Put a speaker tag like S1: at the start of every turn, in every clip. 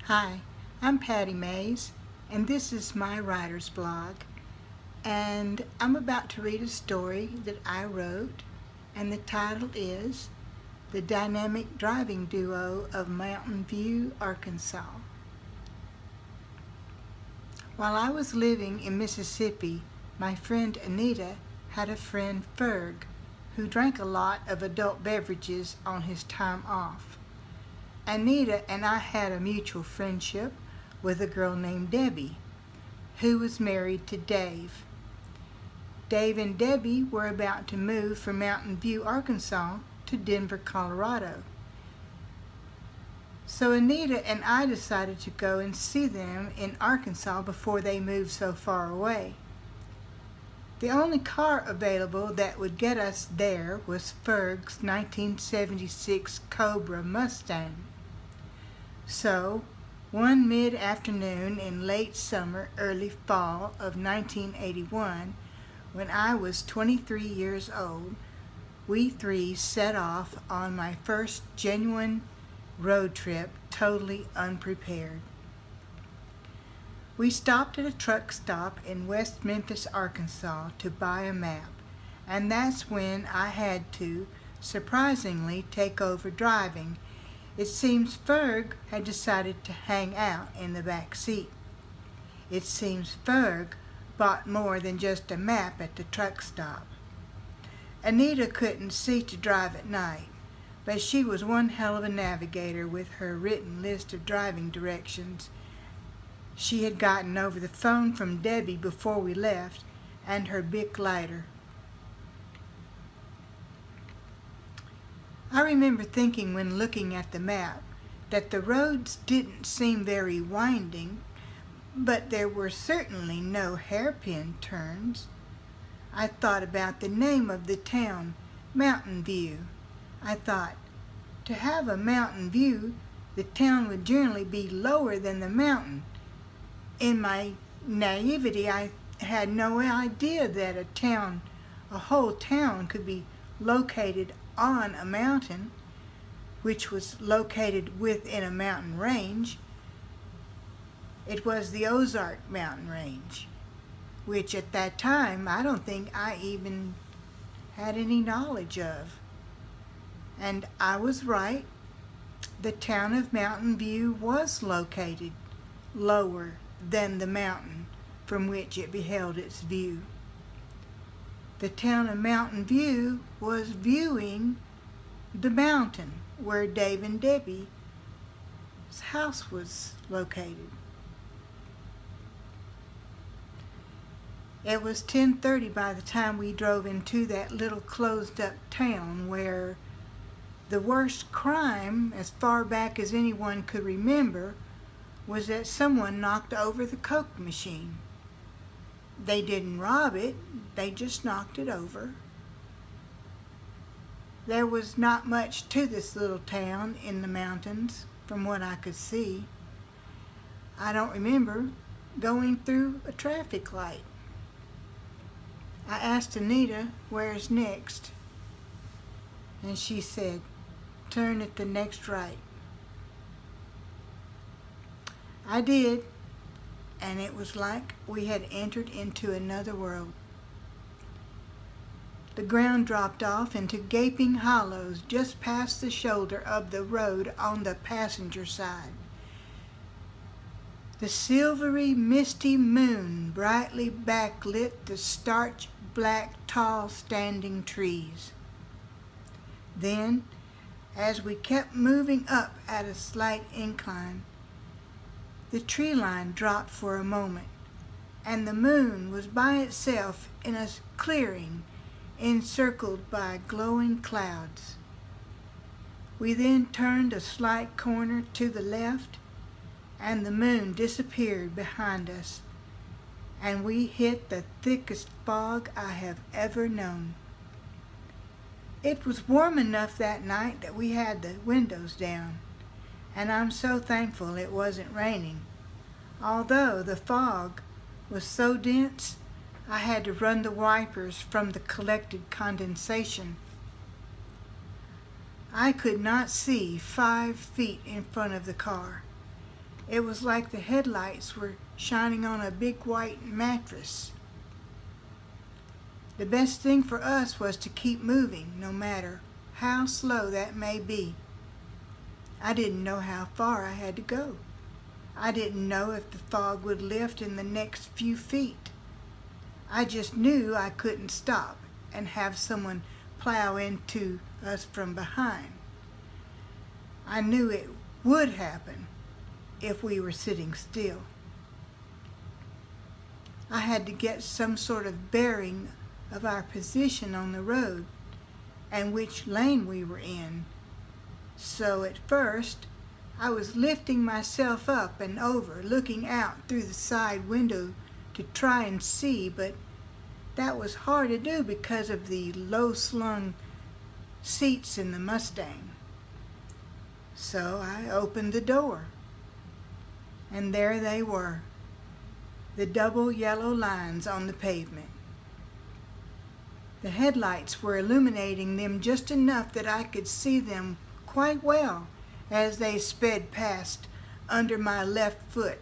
S1: Hi, I'm Patty Mays, and this is my writer's blog. And I'm about to read a story that I wrote, and the title is The Dynamic Driving Duo of Mountain View, Arkansas. While I was living in Mississippi, my friend Anita had a friend Ferg who drank a lot of adult beverages on his time off. Anita and I had a mutual friendship with a girl named Debbie, who was married to Dave. Dave and Debbie were about to move from Mountain View, Arkansas to Denver, Colorado. So Anita and I decided to go and see them in Arkansas before they moved so far away. The only car available that would get us there was Ferg's 1976 Cobra Mustang. So, one mid-afternoon in late summer, early fall of 1981, when I was 23 years old, we three set off on my first genuine road trip, totally unprepared. We stopped at a truck stop in West Memphis, Arkansas to buy a map, and that's when I had to, surprisingly, take over driving. It seems Ferg had decided to hang out in the back seat. It seems Ferg bought more than just a map at the truck stop. Anita couldn't see to drive at night, but she was one hell of a navigator with her written list of driving directions she had gotten over the phone from Debbie before we left, and her Bic lighter. I remember thinking when looking at the map that the roads didn't seem very winding, but there were certainly no hairpin turns. I thought about the name of the town, Mountain View. I thought, to have a mountain view, the town would generally be lower than the mountain. In my naivety, I had no idea that a whole town could be located on a mountain, which was located within a mountain range. It was the Ozark Mountain Range, which at that time I don't think I even had any knowledge of. And I was right. The town of Mountain View was located lower than the mountain from which it beheld its view. The town of Mountain View was viewing the mountain where Dave and Debbie's house was located. It was 10:30 by the time we drove into that little closed-up town where the worst crime, as far back as anyone could remember, was that someone knocked over the Coke machine. They didn't rob it, they just knocked it over. There was not much to this little town in the mountains, from what I could see. I don't remember going through a traffic light. I asked Anita, "Where's next?" And she said, "Turn at the next right." I did, and it was like we had entered into another world. The ground dropped off into gaping hollows just past the shoulder of the road on the passenger side. The silvery, misty moon brightly backlit the starch black, tall, standing trees. Then, as we kept moving up at a slight incline, the tree line dropped for a moment, and the moon was by itself in a clearing encircled by glowing clouds. We then turned a slight corner to the left, and the moon disappeared behind us, and we hit the thickest fog I have ever known. It was warm enough that night that we had the windows down, and I'm so thankful it wasn't raining. Although the fog was so dense, I had to run the wipers from the collected condensation. I could not see 5 feet in front of the car, It was like the headlights were shining on a big white mattress. The best thing for us was to keep moving, no matter how slow that may be. I didn't know how far I had to go. I didn't know if the fog would lift in the next few feet. I just knew I couldn't stop and have someone plow into us from behind. I knew it would happen if we were sitting still. I had to get some sort of bearing of our position on the road and which lane we were in. So at first, I was lifting myself up and over, looking out through the side window to try and see, but that was hard to do because of the low-slung seats in the Mustang. So I opened the door, and there they were, the double yellow lines on the pavement. The headlights were illuminating them just enough that I could see them quite well as they sped past under my left foot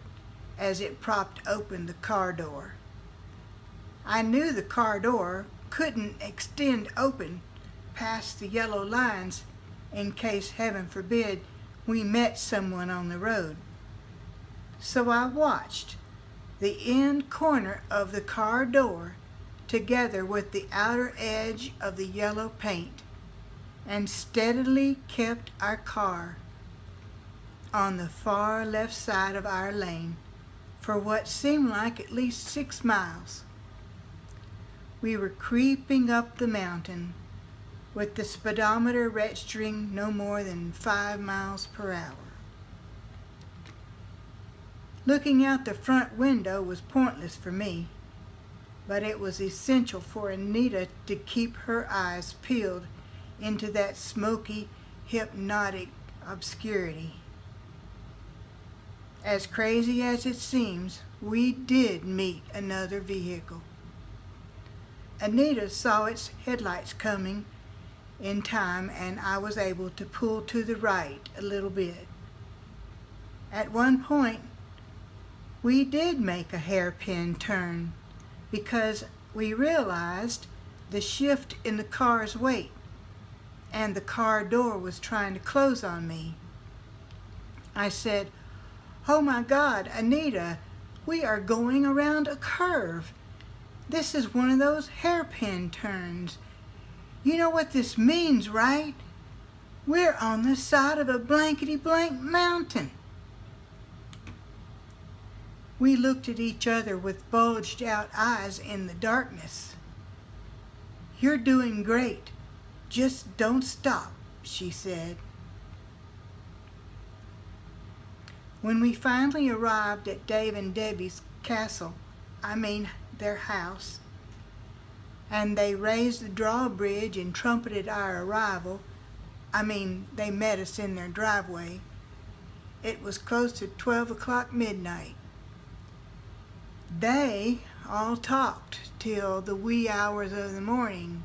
S1: as it propped open the car door. I knew the car door couldn't extend open past the yellow lines in case, heaven forbid, we met someone on the road. So I watched the end corner of the car door together with the outer edge of the yellow paint and steadily kept our car on the far left side of our lane for what seemed like at least 6 miles. We were creeping up the mountain with the speedometer registering no more than 5 miles per hour. Looking out the front window was pointless for me, but it was essential for Anita to keep her eyes peeled into that smoky, hypnotic obscurity. As crazy as it seems, we did meet another vehicle. Anita saw its headlights coming in time, and I was able to pull to the right a little bit. At one point, we did make a hairpin turn because we realized the shift in the car's weight, and the car door was trying to close on me. I said, "Oh my God, Anita, we are going around a curve. This is one of those hairpin turns. You know what this means, right? We're on the side of a blankety-blank mountain." We looked at each other with bulged out eyes in the darkness. "You're doing great. Just don't stop," she said. When we finally arrived at Dave and Debbie's castle, their house, and they raised the drawbridge and trumpeted our arrival, they met us in their driveway, it was close to 12 o'clock midnight. They all talked till the wee hours of the morning,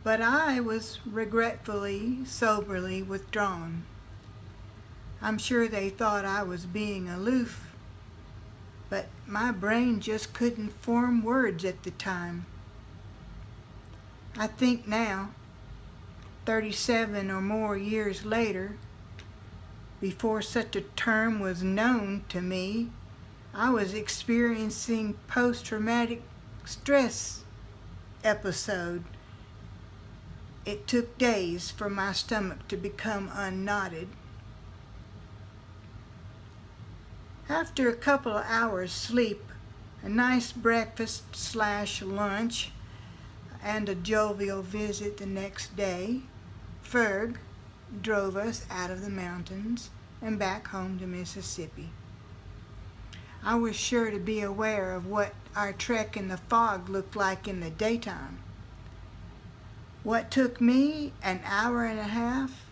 S1: but I was regretfully, soberly withdrawn. I'm sure they thought I was being aloof, but my brain just couldn't form words at the time. I think now, 37 or more years later, before such a term was known to me, I was experiencing post-traumatic stress episode. It took days for my stomach to become unknotted. After a couple of hours sleep, a nice breakfast/lunch, and a jovial visit the next day, Ferg drove us out of the mountains and back home to Mississippi. I was sure to be aware of what our trek in the fog looked like in the daytime. What took me an hour and a half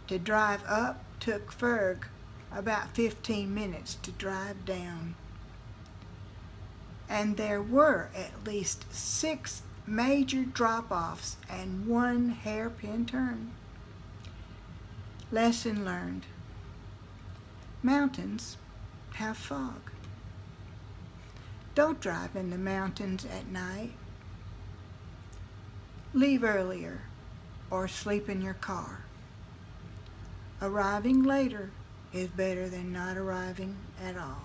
S1: to drive up took Ferg about 15 minutes to drive down. And there were at least 6 major drop-offs and 1 hairpin turn. Lesson learned. Mountains have fog. Don't drive in the mountains at night. Leave earlier or sleep in your car. Arriving later is better than not arriving at all.